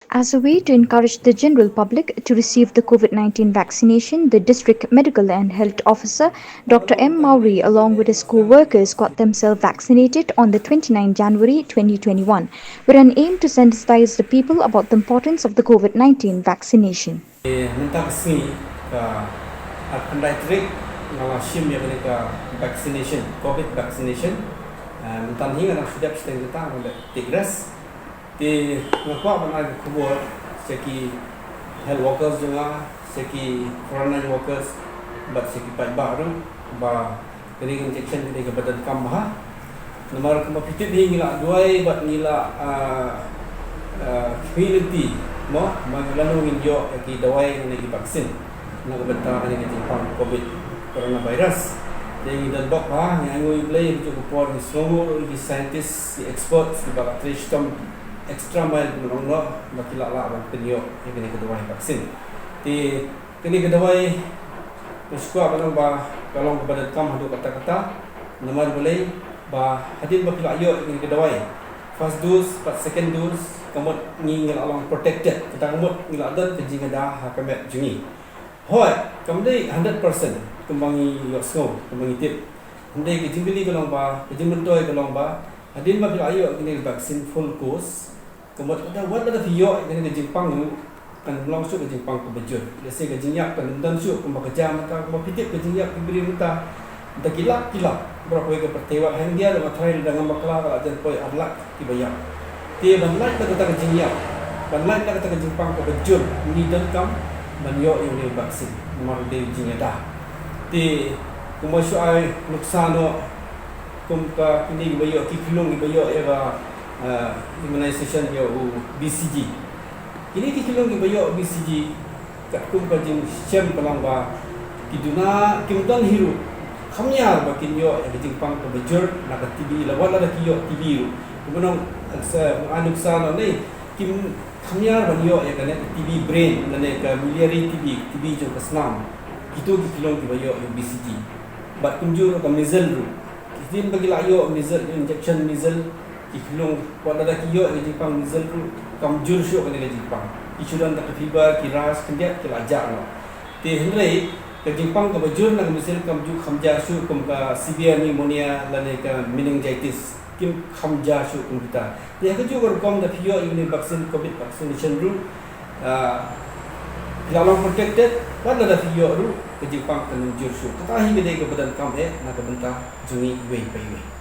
As a way to encourage the general public to receive the COVID-19 vaccination, the District Medical and Health Officer, Dr. M. Mawrie, along with his co-workers, got themselves vaccinated on the 29th January 2021, with an aim to sensitize the people about the importance of the COVID-19 vaccination. Minta kesini at pandai trik ngala shim ya ka vaccination COVID vaccination minta hinga na sudah setengah kita oleh tigres di ngapa banai kubur seki health workers juga seki frontline workers but seki pai baru ba kini injection kini ke badan kamah nomor kemudian hingga dua bat ngila community mo maglalungin yo ki dawai na i-vaccine na kabanta ani ki pang COVID coronavirus ding dan bok ha yang ngui play ju ko por ni songo di scientists di experts di bak tristom extra mile no makila la ban penyo ki ni kedawai vaksin ti kini kedawai muskua banang ba kalong kepada kam hadu kata-kata nomor boleh ba hadin bakila yo ki kedawai first dose but second dose kamot ngingil along protected kita kamot ngiladan kejing ada hakamet jungi hoi kamdei 100% kembangi yosno kembangi tip ndai kejing bili kalong ba kejing mentoi kalong ba adin ba bil ayo kini vaksin full course kamot ada wat ada video kini kejing pang kan long su kejing pang ko bejur lese kejing yak kan dan su kemba kerja maka kemba pitip kejing yak bibiri muta da kilap berapa ke pertewa hang dia dengan trail dengan makla kalau jan poi adlak tibayang ti banlai ta kata kejing yak banlai ta kata kejing pang ko bejur ni dan kam banyo yang ni vaksin nomor de jing ada ti kumo ai nuksano kum ka kini bayo ki kilong bayo era immunization yo BCG kini ki kilong bayo BCG kat kum ka jing sem palang ba kiduna kimdan hiru khamyar bakin yo kejing pang ko bejur na ka TB lawan la kiyo TB kemudian anuk sana ni kim khamyar banyo ya kan TB brain nane ka miliary TB jo kasnam itu kilong bayo yung BCG bat kunjur ka measles ru kitin bagi layo measles injection measles kilong wala da kiyo kejing pang measles ru kam jur syo kan kejing pang isudan ta fever kiras kendiat kilajar no ti hendrei kejing pang ka bajur na measles kam ju khamja su kum ka severe pneumonia lane ka meningitis kim khamja su kum kita dia ke juga kom da pio ini vaksin COVID vaccination ru dalam protected pada da pio ru ke Jepang kan jur su kata hi gede ke badan kam na ka benta jungi wei pai wei